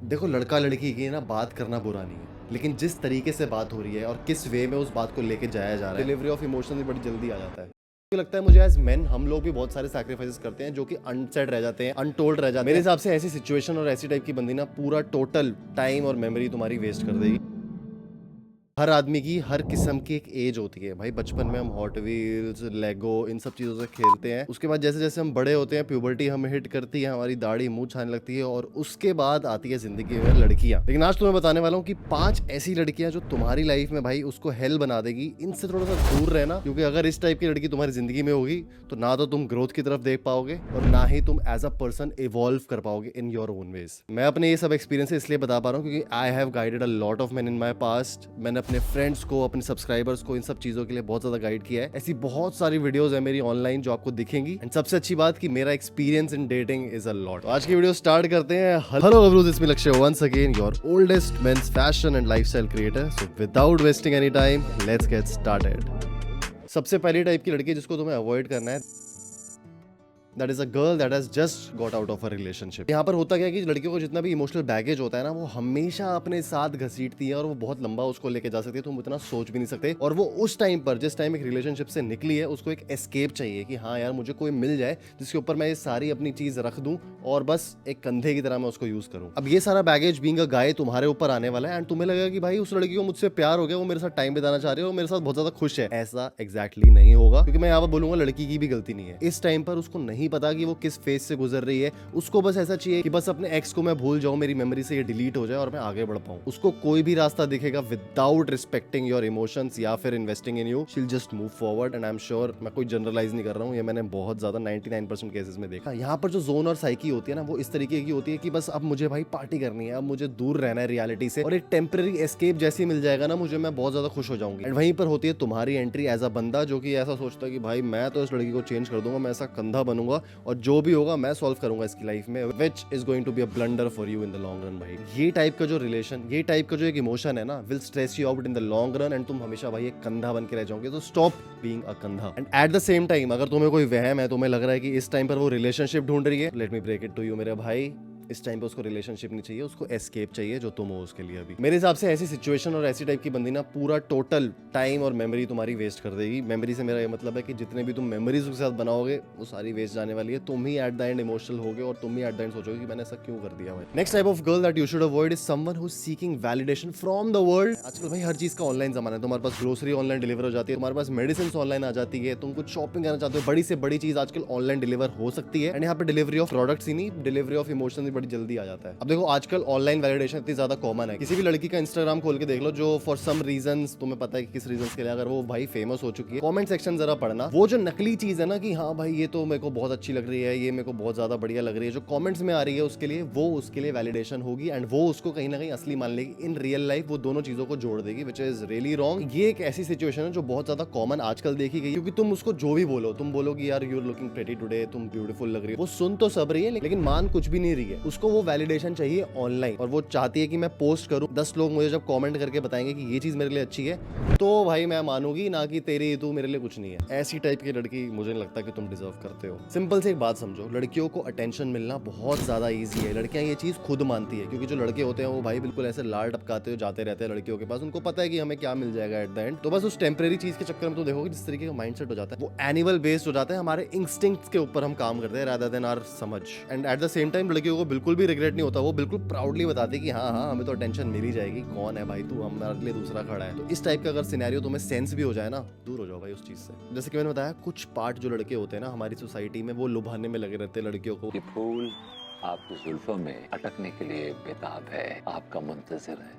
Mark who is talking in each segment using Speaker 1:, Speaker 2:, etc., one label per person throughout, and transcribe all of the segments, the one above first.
Speaker 1: देखो, लड़का लड़की की ना बात करना बुरा नहीं है, लेकिन जिस तरीके से बात हो रही है और किस वे में उस बात को लेके जाया जा रहा है, डिलीवरी ऑफ इमोशन भी बड़ी जल्दी आ जाता है। मुझे लगता है, मुझे एज मेन हम लोग भी बहुत सारे सैक्रिफाइसेस करते हैं जो कि अनसेड रह जाते हैं, अनटोल्ड रह जाते हैं। मेरे हिसाब से ऐसी सिचुएशन और ऐसी टाइप की बंदी ना पूरा टोटल टाइम और मेमोरी तुम्हारी वेस्ट कर देगी। हर आदमी की हर किस्म की एक एज होती है भाई। बचपन में हम हॉट व्हील्स, लेगो, इन सब चीज़ों से खेलते हैं। उसके बाद जैसे जैसे हम बड़े होते हैं, प्यूबर्टी हमें हिट करती है, हमारी दाढ़ी मुंह छाने लगती है और उसके बाद आती है जिंदगी में लड़कियां। लेकिन आज तुम्हें बताने वाला हूँ कि 5 ऐसी लड़कियां जो तुम्हारी लाइफ में भाई उसको हेल बना देगी। इनसे थोड़ा सा दूर रहना, क्योंकि अगर इस टाइप की लड़की तुम्हारी जिंदगी में होगी तो ना तो तुम ग्रोथ की तरफ देख पाओगे और ना ही तुम एज अ पर्सन इवॉल्व कर पाओगे इन योर ओन वेज। मैं अपने ये सब एक्सपीरियंस इसलिए बता पा रहा हूँ क्योंकि I have guided a lot of main in my past. मैंने अपने फ्रेंड्स को, अपने सब्सक्राइबर्स को इन सब चीजों के लिए बहुत ज्यादा गाइड किया है। ऐसी बहुत सारी वीडियोस है मेरी ऑनलाइन जो आपको दिखेंगी। एंड सबसे अच्छी बात कि मेरा experience in dating is a lot. आज की वीडियो स्टार्ट करते हैं। हेलो गबरूज, इसमें Lakshya once again your oldest men's fashion and lifestyle creator. So without wasting any time, let's get started. सबसे पहली टाइप की लड़की जिसको तुम्हें अवॉइड करना है, that is a girl that has just got out of a relationship. यहाँ पर होता क्या है कि लड़कियों को जितना भी इमोशनल बैगेज होता है ना, वो हमेशा अपने साथ घसीटती है और वो बहुत लंबा उसको लेके जा सकती है। तुम उतना सोच भी नहीं सकते। और वो उस टाइम पर, जिस टाइम एक रिलेशनशिप से निकली है, उसको एक एस्केप चाहिए कि हाँ यार, मुझे कोई मिल जाए जिसके ऊपर मैं ये सारी अपनी चीज रख दूं और बस एक कंधे की तरह मैं उसको यूज करूं। अब ये सारा बैगेज बीइंग अ गाय तुम्हारे ऊपर आने वाला है एंड तुम्हें लगेगा कि भाई उस लड़की को मुझसे प्यार हो गया, वो मेरे साथ टाइम बिताना चाह रही है, वो मेरे साथ बहुत ज्यादा खुश है। ऐसा एग्जैक्टली नहीं होगा, क्योंकि मैं यहाँ पर बोलूंगा लड़की की भी गलती नहीं है। इस टाइम पर उसको नहीं पता कि वो किस फेज से गुजर रही है। उसको बस ऐसा चाहिए कि बस अपने एक्स को मैं भूल जाऊं, मेरी मेमोरी से ये डिलीट हो जाए और मैं आगे बढ़ पाऊं। उसको कोई भी रास्ता दिखेगा विदाउट रिस्पेक्टिंग योर इमोशंस या फिर investing in you, she will just move forward. And I am sure, मैं कोई जनरलाइज नहीं कर रहा हूं, ये मैंने बहुत ज्यादा 99% केसेस में देखा। यहाँ पर जो जोन और साइकी होती है ना, वो इस तरीके की होती है कि बस अब मुझे भाई पार्टी करनी है, अब मुझे दूर रहना है रियलिटी से, और एक टेम्पररी एस्केप जैसी मिल जाएगा ना मुझे, मैं बहुत ज्यादा खुश हो जाऊंगी। एंड वहीं पर होती है तुम्हारी एंट्री एज अ बंदा जो कि ऐसा सोचता है कि भाई मैं तो इस लड़की को चेंज कर दूंगा, मैं ऐसा कंधा बनूंगा और जो भी होगा मैं सॉल्व करूंगा इसकी लाइफ में, which is going to be a blunder for you in the long run. भाई ये टाइप का जो रिलेशन, ये टाइप का जो एक इमोशन है ना, will stress you out in the long run and तुम हमेशा भाई एक कंधा बन के रह जाओगे। तो स्टॉप बीइंग अ कंधा। And at the same time, अगर तुम्हें कोई वहम है, तुम्हें लग रहा है कि इस टाइम पर वो रिलेशनशिप ढूंढ रही है, let me break it to you मेरे भाई, इस टाइम पे उसको रिलेशनशिप नहीं चाहिए, उसको एस्केप चाहिए जो तुम हो उसके लिए। अभी मेरे हिसाब से ऐसी सिचुएशन और ऐसी टाइप की बंदी ना पूरा टोटल टाइम और मेमोरी तुम्हारी वेस्ट कर देगी। मेमोरी से मेरा ये मतलब है कि जितने भी तुम मेमोरीज उसके साथ बनाओगे वो सारी वेस्ट जाने वाली है। तुम ही एट द एंड इमोशनल होगे और तुम ही एट द एंड सोचोगे कि मैंने ऐसा क्यों कर दिया भाई। Next type of girl that you should avoid is someone who is seeking validation from the world. आजकल भाई हर चीज का ऑनलाइन जमाना है। तुम्हारे पास ग्रोसरी ऑनलाइन डिलीवर हो जाती है, तुम्हारे पास मेडिसिन ऑनलाइन आ जाती है, तुम कुछ शॉपिंग करना चाहते हो, बड़ी से बड़ी चीज आजकल ऑनलाइन डिलीवर हो सकती है। एंड यहाँ पे डिलीवरी ऑफ प्रोडक्ट्स ही नहीं, डिलीवरी ऑफ इमोशन भी बड़ी जल्दी आ जाता है। अब देखो, आजकल ऑनलाइन वैलिडेशन इतनी ज्यादा कॉमन है, किसी भी लड़की का इंस्टाग्राम खोल के देख लो जो फॉर सम रीजंस, तुम्हें पता है कि किस रीजंस के लिए, अगर वो भाई फेमस हो चुकी है, कमेंट सेक्शन जरा पढ़ना। वो जो नकली चीज है ना कि हाँ भाई ये तो मेरे को बहुत अच्छी लग रही है, ये मेरे को बहुत ज्यादा बढ़िया लग रही है, जो कमेंट्स में आ रही है उसके लिए, वो उसके लिए वैलिडेशन होगी एंड वो उसको कहीं ना कहीं असली मान लेगी। इन रियल लाइफ वो दोनों चीजों को जोड़ देगी, विच इज रियली रॉन्ग। ये एक ऐसी सिचुएशन है जो बहुत ज्यादा कॉमन आजकल देखी गई, क्योंकि तुम उसको जो भी बोलो, तुम बोलो कि यार you are looking pretty today, तुम ब्यूटीफुल लग रही हो, वो सुन तो सब रही है लेकिन मान कुछ भी नहीं रही है। उसको वो वैलिडेशन चाहिए ऑनलाइन, और वो चाहती है कि मैं पोस्ट करूं, 10 लोग मुझे जब कमेंट करके बताएंगे कि ये चीज मेरे लिए अच्छी है, तो भाई मैं मानूंगी, ना कि तेरी तू मेरे लिए कुछ नहीं है। ऐसी टाइप की लड़की मुझे नहीं लगता कि तुम डिजर्व करते हो। सिंपल से एक बात समझो, लड़कियों को अटेंशन मिलना बहुत ज्यादा ईजी है। लड़कियां ये चीज खुद मानती है, क्योंकि जो लड़के होते हैं वो भाई बिल्कुल ऐसे लाल टपकाते हुए जाते रहते हैं लड़कियों के पास। उनको पता है कि हमें क्या मिल जाएगा एट द एंड। तो बस उस टेम्परेरी चीज के चक्कर में तो देखोगे जिस तरीके का माइंडसेट हो जाता है, वो एनिमल बेस्ड हो जाता है। हमारे इंस्टिंक्ट्स के ऊपर हम काम करते हैं रादर देन आवर समझ। And at the same time लड़कियों को बिल्कुल भी रिग्रेट नहीं होता, वो बिल्कुल प्राउडली बताती है कि हाँ हाँ हमें तो अटेंशन मिल ही जाएगी, कौन है भाई तू, हमारे लिए दूसरा खड़ा है। तो इस टाइप का अगर सिनेरियो तुम्हें सेंस भी हो जाए ना, दूर हो जाओ भाई उस चीज से। जैसे कि मैंने बताया, कुछ पार्ट जो लड़के होते हैं ना हमारी सोसाइटी में, वो लुभाने में लगे रहते हैं लड़कियों को।
Speaker 2: ये फूल आपकी जुल्फों में अटकने के लिए बेताब है, आपका मुंतजिर है।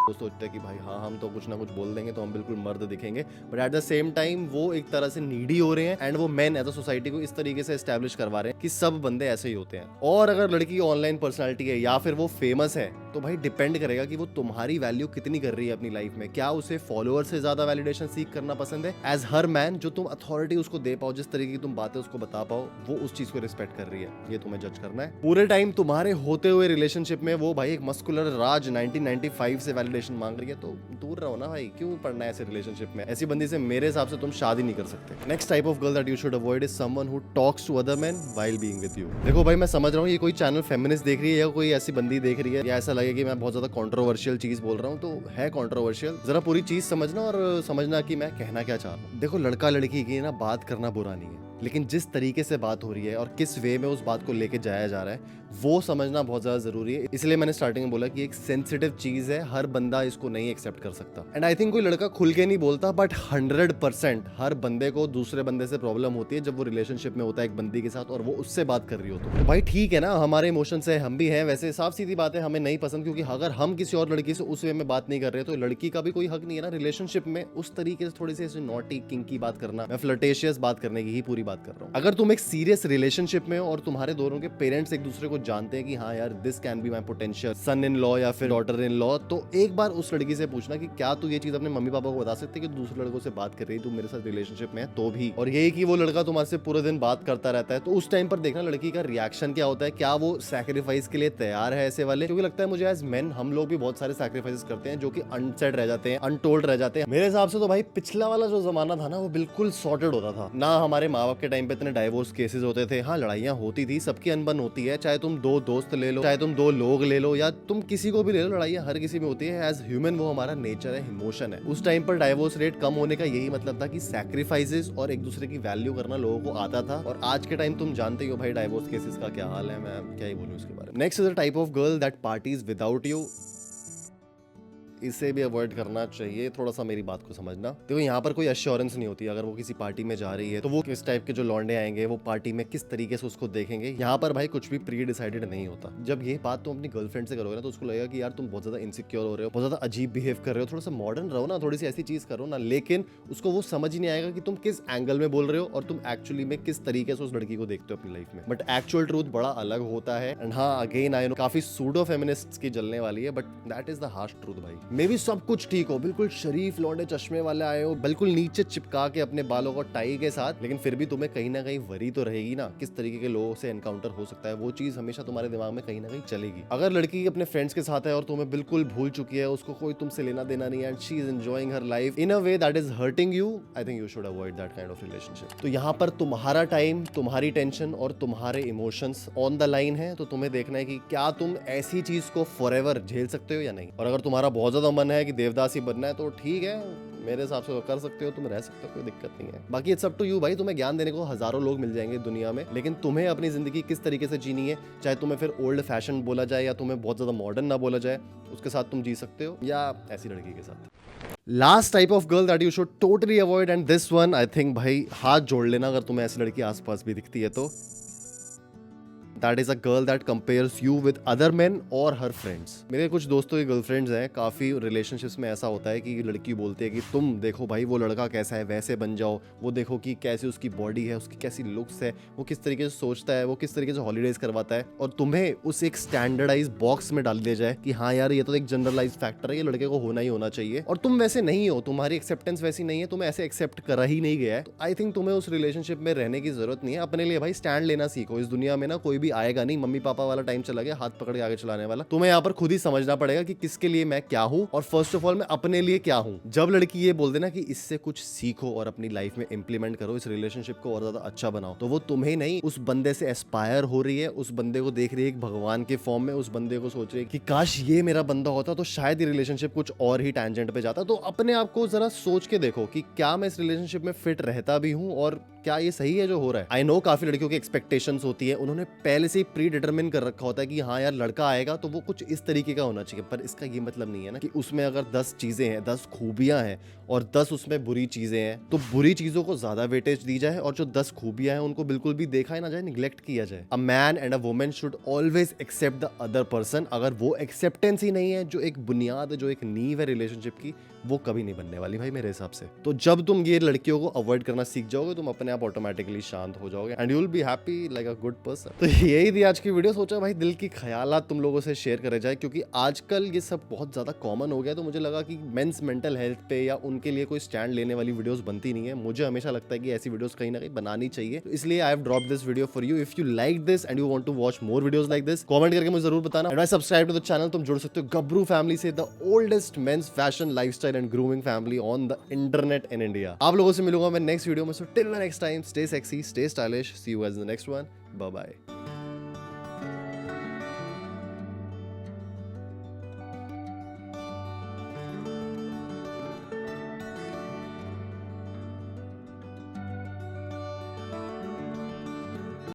Speaker 1: वो सोचते हैं कि भाई हाँ हम तो कुछ ना कुछ बोल देंगे तो हम बिल्कुल मर्द दिखेंगे, but at the same time वो एक तरह से नीडी हो रहे हैं एंड वो मेन एज अ सोसाइटी को इस तरीके से एस्टेब्लिश करवा रहे हैं कि सब बंदे ऐसे ही होते हैं। और अगर लड़की ऑनलाइन पर्सनालिटी है या फिर वो फेमस है, तो भाई डिपेंड करेगा कि वो तुम्हारी वैल्यू कितनी कर रही है अपनी लाइफ में। क्या उसे फॉलोअर से ज्यादा वैलिडेशन सीख करना पसंद है एज हर मैन, जो तुम अथॉरिटी उसको दे पाओ, जिस तरीके की तुम बातें उसको बता पाओ, वो उस चीज को रिस्पेक्ट कर रही है, ये तुम्हें जज करना है। पूरे टाइम तुम्हारे होते हुए रिलेशनशिप में वो भाई एक मस्कुलर राज 1995 से वैलिडेशन मांग रही है, तो दूर रहो ना भाई, क्यों पढ़ना है ऐसे रिलेशनशिप में। ऐसी बंदी से मेरे हिसाब से तुम शादी नहीं कर सकते। Next type of girl that you should avoid is someone who talks to other men while being with you. देखो भाई, मैं समझ रहा हूँ ये कोई चैनल फेमिनिस्ट देख रही है या कोई ऐसी बंदी देख रही है, या ऐसा लगे कि मैं बहुत ज्यादा कंट्रोवर्शियल चीज बोल रहा हूँ, तो है कंट्रोवर्शियल। जरा पूरी चीज समझना और समझना कि मैं कहना क्या चाह रहा हूँ। देखो, लड़का लड़की की ना बात करना बुरा नहीं है, लेकिन जिस तरीके से बात हो रही है और किस वे में उस बात को लेके जाया जा रहा है वो समझना बहुत ज्यादा जरूरी है। इसलिए मैंने स्टार्टिंग में बोला कि एक सेंसिटिव चीज है, हर बंदा इसको नहीं एक्सेप्ट कर सकता। एंड आई थिंक कोई लड़का खुल के नहीं बोलता, बट 100% हर बंदे को दूसरे बंदे से प्रॉब्लम होती है जब वो रिलेशनशिप में होता है एक बंदी के साथ और वो उससे बात कर रही हो। तो भाई ठीक है ना, हमारे इमोशंस है, हम भी हैं, वैसे साफ सीधी बात है, हमें नहीं पसंद, क्योंकि अगर हम किसी और लड़की से उस वे में बात नहीं कर रहे तो लड़की का भी कोई हक नहीं है ना रिलेशनशिप में उस तरीके से थोड़ी सी नॉटी किंकी बात करना। मैं फ्लर्टेशियस बात करने की ही पूरी बात कर रहा हूँ। अगर तुम एक सीरियस रिलेशनशिप में और तुम्हारे दोनों के पेरेंट्स एक दूसरे को जानते हैं कि हाँ यार this can be my potential son in law या फिर डॉटर इन लॉ, तो एक बार उस लड़की से पूछना कि क्या तू ये चीज अपने मम्मी पापा को बता सकते कि दूसरे लड़कों से बात कर रही है, तू मेरे साथ रिलेशनशिप में है तो भी। और यही कि वो लड़का तुम्हारे से पूरे दिन बात करता रहता है, तो उस टाइम पर देखना लड़की का रिएक्शन क्या होता है, क्या वो सैक्रिफाइस के लिए तैयार है ऐसे वाले। क्योंकि लगता है मुझे एज मेन हम लोग भी बहुत सारे सैक्रिफाइस करते हैं जो कि अनसेड रह जाते हैं, अनटोल्ड रह जाते हैं। मेरे हिसाब से तो भाई पिछला वाला जो जमाना था ना वो बिल्कुल सॉर्टेड होता था ना। हमारे माँ बाप के टाइम पे इतने डाइवोर्स केसेस होते थे, हाँ लड़ाइयाँ होती थी, सबकी अनबन होती है, चाहे तुम दो दोस्त ले लो, चाहे तुम दो लोग ले लो, या तुम किसी को भी ले लो, लड़ाइयाँ हर किसी में होती है। एज ह्यूमन वो हमारा नेचर है, इमोशन है। उस टाइम पर डाइवोर्स रेट कम होने का यही मतलब था कि सैक्रिफाइसेस और एक दूसरे की वैल्यू करना लोगों को आता था। और आज के टाइम तुम जानते ही हो भाई डाइवोर्स केसेस का क्या हाल है, मैं क्या ही बोलूं इसके बारे में। Next is the type of girl that parties without you. इसे भी अवॉइड करना चाहिए, थोड़ा सा मेरी बात को समझना। देखो यहाँ पर कोई एश्योरेंस नहीं होती, अगर वो किसी पार्टी में जा रही है तो वो किस टाइप के जो लौंडे आएंगे वो पार्टी में किस तरीके से उसको देखेंगे, यहाँ पर भाई कुछ भी प्री डिसाइडेड नहीं होता। जब ये बात तुम अपनी गर्लफ्रेंड से करोगे ना तो उसको लगेगा कि यार तुम बहुत ज्यादा इनसिक्योर हो रहे हो, बहुत ज्यादा अजीब बिहेव कर रहे हो, थोड़ा सा मॉडर्न रहो ना, थोड़ी सी ऐसी चीज करो ना। लेकिन उसको वो समझ ही नहीं आएगा कि तुम किस एंगल में बोल रहे हो और तुम एक्चुअली में किस तरीके से उस लड़की को देखते हो अपनी लाइफ में। बट एक्चुअल ट्रूथ बड़ा अलग होता है। एंड हाँ, अगेन आई नो काफी सूडो फेमिनिस्ट्स की जलने वाली है, but that is the harsh truth भाई। मे बी सब कुछ ठीक हो, बिल्कुल शरीफ लौंडे चश्मे वाले आए हो, बिल्कुल नीचे चिपका के अपने बालों को टाई के साथ, लेकिन फिर भी तुम्हें कहीं ना कहीं वरी तो रहेगी ना किस तरीके के लोगों से एनकाउंटर हो सकता है। वो चीज हमेशा तुम्हारे दिमाग में कहीं ना कहीं चलेगी। अगर लड़की अपने फ्रेंड्स के साथ है और तुम्हें बिल्कुल भूल चुकी है, उसको कोई तुमसे लेना देना नहीं है, and she is enjoying her life in a way that is hurting you, I think you should avoid that kind of relationship. तो यहाँ पर तुम्हारा टाइम, तुम्हारी टेंशन और तुम्हारे इमोशंस ऑन द लाइन है, तो तुम्हें देखना है कि क्या तुम ऐसी चीज को फॉरएवर झेल सकते हो या नहीं। और अगर तुम्हारा बहुत ज्यादा मन है कि देवदास ही बनना है तो ठीक है, मेरे हिसाब से कर सकते हो, तुम रह सकते हो, कोई दिक्कत नहीं है। बाकी इट्स अप टू यू भाई, तुम्हें ज्ञान देने को हजारों लोग मिल जाएंगे दुनिया में, लेकिन तुम्हें अपनी जिंदगी किस तरीके से जीनी है, चाहे तुम्हें फिर ओल्ड फैशन बोला जाए या तुम्हें बहुत ज्यादा मॉडर्न ना बोला जाए, उसके साथ तुम जी सकते हो या ऐसी लड़की के साथ। Last type of girl that you should totally avoid, and this one I think भाई हाथ जोड़ लेना अगर तुम्हें ऐसी लड़की आसपास भी दिखती है तो, that is a girl that compares you with other main और हर फ्रेंड्स। मेरे कुछ दोस्तों की गर्लफ्रेंड्स हैं, काफी रिलेशनशिप्स में ऐसा होता है कि लड़की बोलती है कि तुम देखो भाई वो लड़का कैसा है, वैसे बन जाओ, वो देखो कि कैसी उसकी बॉडी है, उसकी कैसी लुक्स है, वो किस तरीके से सोचता है, वो किस तरीके से हॉलीडेज करवाता है, और तुम्हें उस एक स्टैंडर्डाइज बॉक्स में डाल दिया जाए कि हाँ यार ये तो एक जनरलाइज फैक्टर है, ये लड़के को होना ही होना चाहिए, और तुम वैसे नहीं हो, तुम्हारी एक्सेप्टेंस वैसी नहीं है, तुम्हें ऐसे एक्सेप्ट करा ही नहीं गया है। तो आई थिंक तुम्हें उस रिलेशनशिप में रहने की जरूरत नहीं है। अपने लिए भाई स्टैंड लेना सीखो। इस दुनिया में ना कोई भी आएगा नहीं, मम्मी पापा वाला टाइम चला गया, हाथ पकड़ के आगे चलाने वाला। तुम्हें यहाँ पर खुद ही समझना पड़ेगा कि किसके लिए मैं क्या हूँ, और फर्स्ट ऑफ ऑल मैं अपने लिए क्या हूँ। जब लड़की ये बोल देना कि इससे कुछ सीखो और अपनी लाइफ में इंप्लीमेंट करो, इस रिलेशनशिप को और ज्यादा अच्छा बनाओ, तो वो तुम्हें नहीं उस बंदे से एस्पायर हो रही है, उस बंदे को देख रही है एक भगवान के फॉर्म में, उस बंदे को सोच रही है कि काश ये मेरा बंदा होता तो शायद ये रिलेशनशिप कुछ और ही टैंजेंट पे जाता। तो अपने आप को जरा सोच के देखो कि क्या मैं इस रिलेशनशिप में फिट रहता भी हूँ और क्या ये सही है जो हो रहा है। आई नो काफी लड़कियों की एक्सपेक्टेशंस होती है, उन्होंने पहले से ही प्री डिटरमिन कर रखा होता है कि हाँ यार लड़का आएगा तो वो कुछ इस तरीके का होना चाहिए, पर इसका ये मतलब नहीं है ना कि उसमें अगर 10 चीजें हैं, 10 खूबियां हैं और 10 उसमें बुरी चीजें हैं, तो बुरी चीजों को ज्यादा वेटेज दी जाए और जो 10 खूबियां हैं उनको बिल्कुल भी देखा ही ना जाए, निग्लेक्ट किया जाए। A man and a woman should always accept the other person. अगर वो एक्सेप्टेंस ही नहीं है, जो एक बुनियाद है, जो एक नींव है रिलेशनशिप की, वो कभी नहीं बनने वाली भाई मेरे हिसाब से। तो जब तुम ये लड़कियों को अवॉइड करना सीख जाओगे, तुम अपने आप आप ऑटोमेटिकली शांत हो जाओगे and you will be happy like a good person. तो यही थी आज की वीडियो। सोचा भाई दिल की ख्यालात तुम लोगों से शेयर करे जाए, क्योंकि आजकल ये सब बहुत ज्यादा कॉमन हो गया। तो मुझे लगा कि मेंस मेंटल हेल्थ पे या उनके लिए कोई स्टैंड लेने वाली वीडियोस बनती नहीं है। मुझे हमेशा लगता है कि ऐसी वीडियोस कहीं ना कहीं बनानी चाहिए, तो इसलिए I have dropped this video for you. If you like this and you want to watch more videos like this, comment करके मुझे जरूर बताना। And subscribe to the channel. तुम जुड़ सकते हो गब्रू फैमिली से, the oldest men's fashion lifestyle and grooming family on the internet in India. आप लोगों से मिलूंगा मैं नेक्स्ट वीडियो में। So till the next time, stay sexy, stay stylish, see you guys in the next one, bye bye.